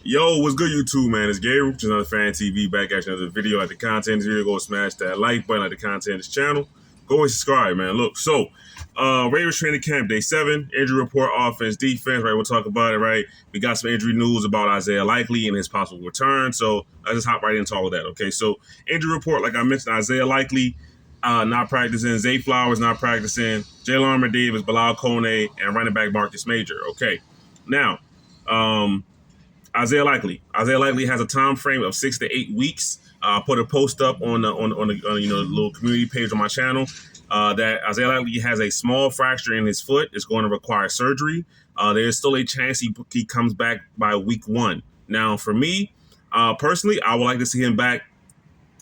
Yo, what's good, YouTube, man? It's Gabriel, just another Fan TV, back at you another video. Like the content of this video, go smash that like button, like the content of this channel. Go and subscribe, man. Look, Ravens training camp, day 7, injury report, offense, defense, right? We'll talk about it, right? We got some injury news about Isaiah Likely and his possible return, so I just hop right into all of that, okay? So, injury report, like I mentioned, Isaiah Likely not practicing, Zay Flowers not practicing, Jalen Davis, Bilal Kone, and running back Marcus Major, okay? Now, Isaiah Likely. Isaiah Likely has a time frame of 6 to 8 weeks. I put a post up on the little community page on my channel that Isaiah Likely has a small fracture in his foot. It's going to require surgery. There's still a chance he comes back by week 1. Now, for me personally, I would like to see him back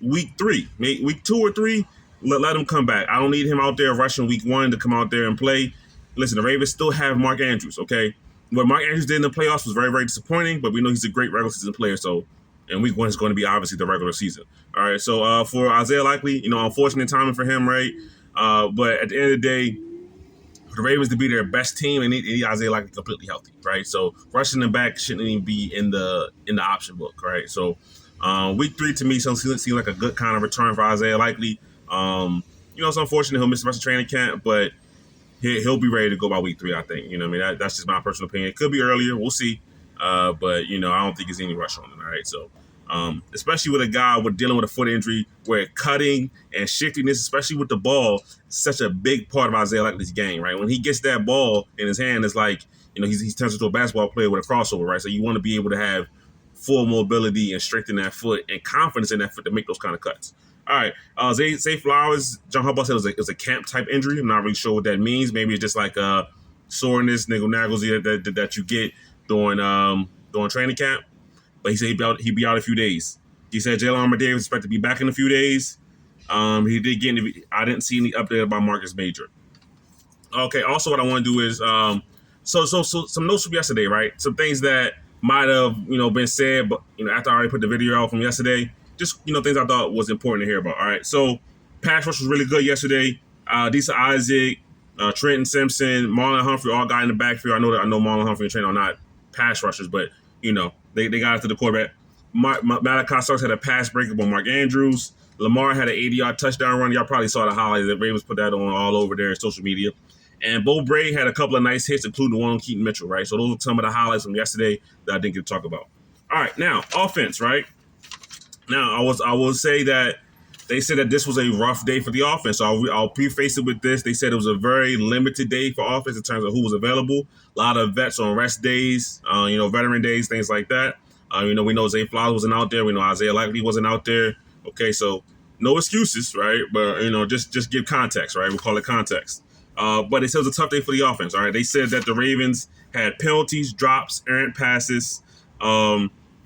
week 3, maybe week 2 or 3. Let him come back. I don't need him out there rushing week 1 to come out there and play. Listen, the Ravens still have Mark Andrews, okay? What Mark Andrews did in the playoffs was very, very disappointing, but we know he's a great regular season player. So, and week 1 is going to be obviously the regular season. All right. So, for Isaiah Likely, unfortunate timing for him, right? But at the end of the day, for the Ravens to be their best team, they need Isaiah Likely completely healthy, right? So, rushing him back shouldn't even be in the option book, right? So, week 3 to me seems like a good kind of return for Isaiah Likely. It's unfortunate he'll miss the rest of training camp, but he'll be ready to go by week 3, I think. You know what I mean? That's just my personal opinion. It could be earlier. We'll see. But, I don't think there's any rush on him, all right? So, especially with a guy with dealing with a foot injury where cutting and shifting this, especially with the ball, is such a big part of Isaiah Likely's game, right? When he gets that ball in his hand, it's like, he turns into a basketball player with a crossover, right? So you want to be able to have full mobility and strength in that foot and confidence in that foot to make those kind of cuts. All right, Zay Flowers, John Harbaugh said it was a camp type injury. I'm not really sure what that means. Maybe it's just like soreness, naggles that you get during training camp. But he said he'd be out a few days. He said Jalen Davis is expected to be back in a few days. He did get. I didn't see any update about Marcus Major. Okay. Also, what I want to do is so some notes from yesterday, right? Some things that might have been said, but after I already put the video out from yesterday, just things I thought was important to hear about. All right, so pass rush was really good yesterday. Disa Isaac, Trenton Simpson, Marlon Humphrey all got in the backfield. I know Marlon Humphrey and Trenton are not pass rushers, but they got after the quarterback. Malachi Starks had a pass breakup on Mark Andrews. Lamar had an 80-yard touchdown run. Y'all probably saw the highlights. The Ravens put that on all over their social media. And Bo Bray had a couple of nice hits, including the one on Keaton Mitchell, right? So those are some of the highlights from yesterday that I didn't get to talk about. All right, now, offense, right? Now, I will say that they said that this was a rough day for the offense. So I'll preface it with this. They said it was a very limited day for offense in terms of who was available. A lot of vets on rest days, veteran days, things like that. We know Zay Flowers wasn't out there. We know Isaiah Likely wasn't out there. Okay, so no excuses, right? But, just give context, right? We'll call it context. But it said it was a tough day for the offense, all right? They said that the Ravens had penalties, drops, errant passes.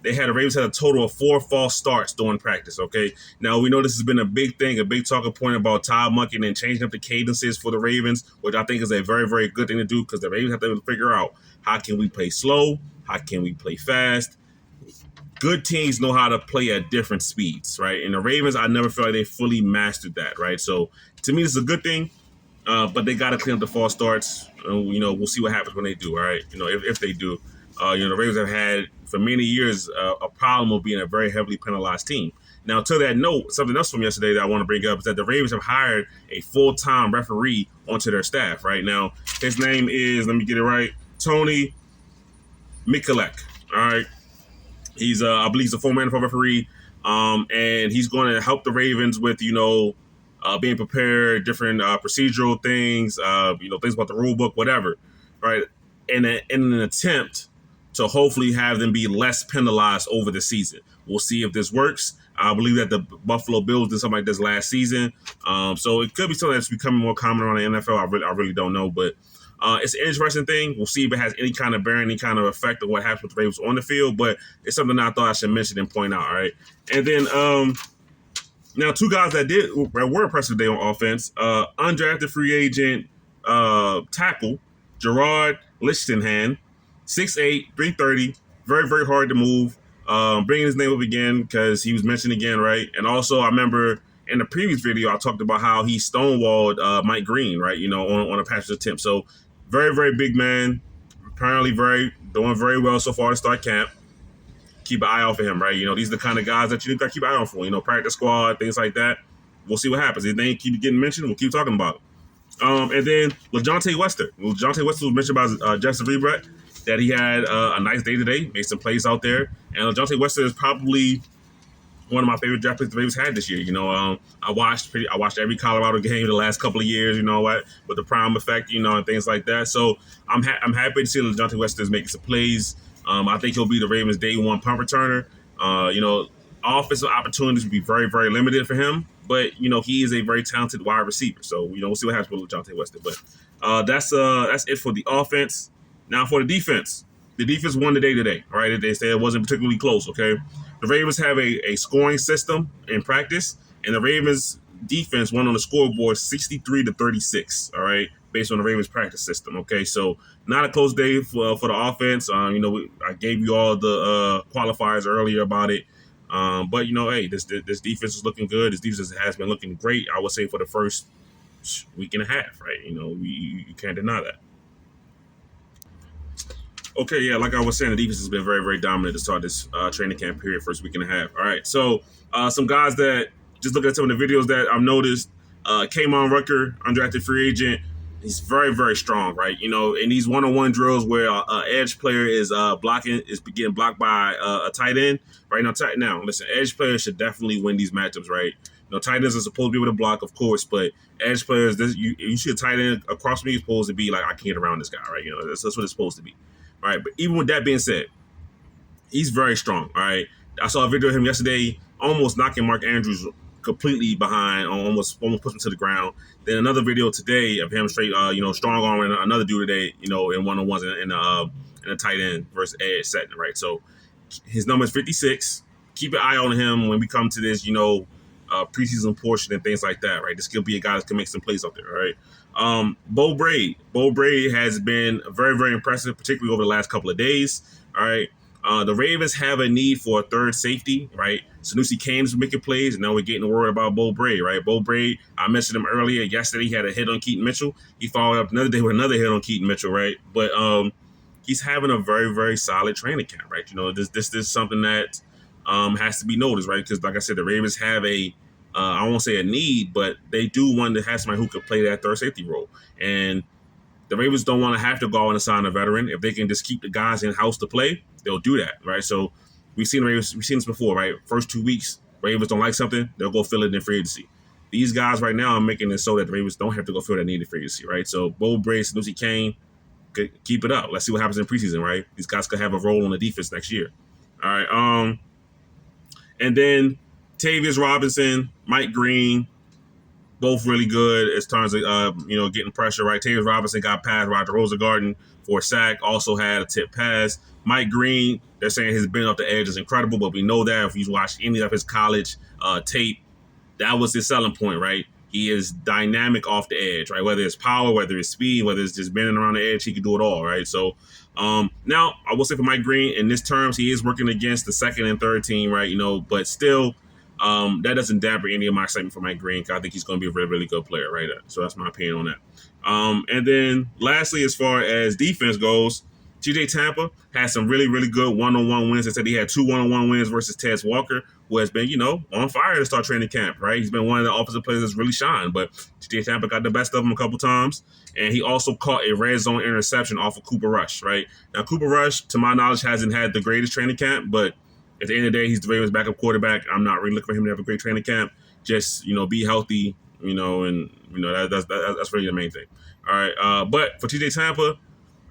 The Ravens had a total of 4 false starts during practice, okay? Now, we know this has been a big thing, a big talking point about Todd Monken and changing up the cadences for the Ravens, which I think is a very, very good thing to do because the Ravens have to figure out how can we play slow, how can we play fast. Good teams know how to play at different speeds, right? And the Ravens, I never feel like they fully mastered that, right? So, to me, this is a good thing. But they got to clean up the false starts. We'll see what happens when they do. All right, if they do. The Ravens have had for many years a problem of being a very heavily penalized team. Now, to that note, something else from yesterday that I want to bring up is that the Ravens have hired a full-time referee onto their staff. Right now, his name is, let me get it right, Tony Mikulek. All right, he's I believe he's a former NFL referee, and he's going to help the Ravens with being prepared, different procedural things, things about the rule book, whatever, right? In an attempt to hopefully have them be less penalized over the season. We'll see if this works. I believe that the Buffalo Bills did something like this last season. So it could be something that's becoming more common around the NFL. I really don't know, but it's an interesting thing. We'll see if it has any kind of bearing, any kind of effect on what happens with the Ravens on the field, but it's something I thought I should mention and point out, all right? And then now, 2 guys that were impressive today on offense, undrafted free agent tackle, Gerard Lichtenhan, 6'8", 330, very, very hard to move. Bringing his name up again because he was mentioned again, right? And also, I remember in the previous video, I talked about how he stonewalled Mike Green, right? On a pass attempt. So, very, very big man. Apparently, doing very well so far to start camp. keep an eye out for him, right? These are the kind of guys that you got to keep an eye out for. Practice squad, things like that. We'll see what happens. If they keep getting mentioned, we'll keep talking about it. And then LeJohntay Wester. LeJohntay Wester was mentioned by Justin Rebret that he had a nice day today, made some plays out there. And LeJohntay Wester is probably one of my favorite draft picks the Ravens had this year. I watched every Colorado game the last couple of years. With the prime effect, and things like that. So I'm happy to see LeJohntay Wester is making some plays. I think he'll be the Ravens' day one punt returner. Offensive opportunities will be very, very limited for him, but he is a very talented wide receiver. So we'll see what happens with LeJohntay Wester. But that's it for the offense. Now for the defense. The defense won the day today. All right, they said it wasn't particularly close. Okay, the Ravens have a scoring system in practice, and the Ravens defense won on the scoreboard 63-36. All right, based on the Ravens practice system. Okay, so not a close day for the offense. I gave you all the qualifiers earlier about it. But hey, this defense is looking good. This defense has been looking great, I would say, for the first week and a half, right? You can't deny that. Okay, yeah, like I was saying, the defense has been very, very dominant to start this training camp period, first week and a half. All right, so some guys that, just looking at some of the videos that I've noticed, K'Mon Rucker, undrafted free agent, he's very, very strong, right? In these one-on-one drills where an edge player is getting blocked by a tight end, right? Now, listen, edge players should definitely win these matchups, right? Tight ends are supposed to be able to block, of course, but edge players, you see a tight end across me is supposed to be like, I can't get around this guy, right? That's what it's supposed to be, right? But even with that being said, he's very strong, all right? I saw a video of him yesterday almost knocking Mark Andrews completely behind, almost push him to the ground. Then another video today of him straight, strong arming another dude today, in one-on-ones in a tight end versus edge setting, right? So his number is 56. Keep an eye on him when we come to this, preseason portion and things like that, right? This could be a guy that can make some plays out there, right? Bo Braid has been very, very impressive, particularly over the last couple of days, all right? The Ravens have a need for a third safety, right? Sanusi Kane's making plays, and now we're getting worried about Bo Braid, right? Bo Braid, I mentioned him earlier. Yesterday, he had a hit on Keaton Mitchell. He followed up another day with another hit on Keaton Mitchell, right? But he's having a very, very solid training camp, right? This is something that has to be noticed, right? Because, like I said, the Ravens have I won't say a need, but they do want to have somebody who could play that third safety role. And the Ravens don't want to have to go out and sign a veteran. If they can just keep the guys in-house to play, they'll do that, right? So we've seen this before, right? First 2 weeks, Ravens don't like something, they'll go fill it in free agency. These guys right now are making it so that the Ravens don't have to go fill that need in free agency, right? So Bo Braid, Sanusi Kane, keep it up. Let's see what happens in preseason, right? These guys could have a role on the defense next year. All right. And then Tavius Robinson, Mike Green, both really good as terms of getting pressure, right? Tavius Robinson got past Roger Rosengarten for a sack, also had a tip pass. Mike Green, they're saying his bend up the edge is incredible, but we know that if you watch any of his college tape, that was his selling point, right? He is dynamic off the edge, right? Whether it's power, whether it's speed, whether it's just bending around the edge, he can do it all, right? So now I will say for Mike Green, in this terms, he is working against the second and third team, right? But still, that doesn't dampen any of my excitement for Mike Green, because I think he's going to be a really, really good player, right? So that's my opinion on that. And then lastly, as far as defense goes, TJ Tampa had some really, really good one-on-one wins. They said he had 2 one-on-one wins versus Tez Walker, who has been, on fire to start training camp, right? He's been one of the offensive players that's really shined, but TJ Tampa got the best of him a couple times, and he also caught a red zone interception off of Cooper Rush, right? Now, Cooper Rush, to my knowledge, hasn't had the greatest training camp, but at the end of the day, he's the Ravens' backup quarterback. I'm not really looking for him to have a great training camp. Just, be healthy, that's really the main thing. All right, but for TJ Tampa,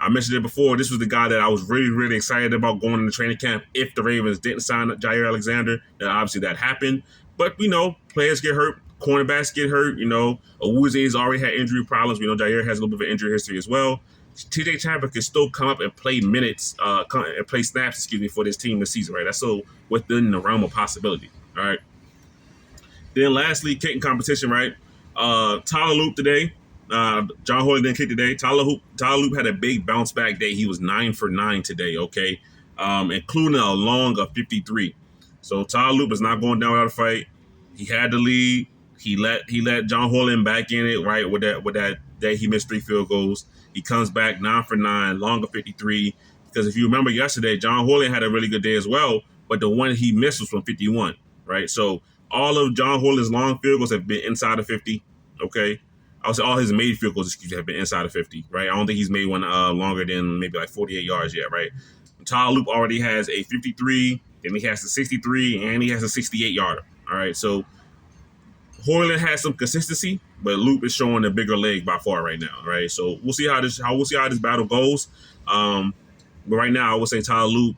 I mentioned it before, this was the guy that I was really, really excited about going into training camp if the Ravens didn't sign Jair Alexander. Then obviously that happened. But players get hurt, cornerbacks get hurt, Owuze's already had injury problems. We know Jair has a little bit of an injury history as well. TJ Tampa can still come up and play snaps, for this team this season, right? That's so within the realm of possibility, all right? Then lastly, kicking competition, right? Tyler Loop today. John Hoyle didn't kick today. Tyler Loop had a big bounce back day. He was 9 for 9 today, okay? Including a long of 53. So Tyler Loop is not going down without a fight. He had the lead. He let John Hoyle back in it, right? With that day, he missed 3 field goals. He comes back 9 for 9, long of 53. Because if you remember yesterday, John Hoyle had a really good day as well, but the one he missed was from 51, right? So all of John Horler's long field goals have been inside of 50, okay? I would say all his made field goals, have been inside of 50, right? I don't think he's made one longer than maybe like 48 yards yet, right? Tyler Loop already has a 53, then he has a 63, and he has a 68 yarder, all right? So Horler has some consistency, but Loop is showing a bigger leg by far right now, right? So we'll see how this battle goes. But right now, I would say Tyler Loop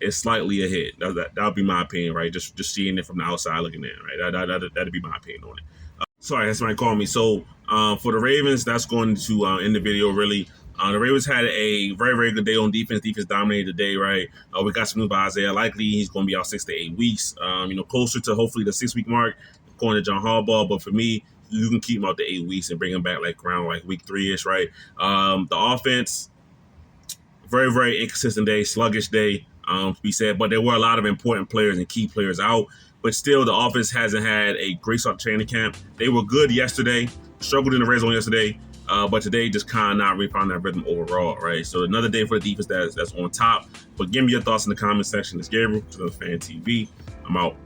is slightly ahead. That would be my opinion, right? Just seeing it from the outside looking in, right? That'd be my opinion on it. Sorry, that's somebody called me. So for the Ravens, that's going to end the video, really. The Ravens had a very, very good day on defense. Defense dominated the day, right? We got some news by Isaiah. Likely he's going to be out 6 to 8 weeks, closer to hopefully the 6-week mark, according to John Harbaugh. But for me, you can keep him out to 8 weeks and bring him back like around like week 3-ish, right? The offense, very, very inconsistent day, sluggish day, to be said. But there were a lot of important players and key players out. But still, the offense hasn't had a great start to training camp. They were good yesterday, struggled in the red zone yesterday, but today just kind of not really found that rhythm overall, right? So another day for the defense that's on top. But give me your thoughts in the comment section. It's Gabriel, Fan TV. I'm out.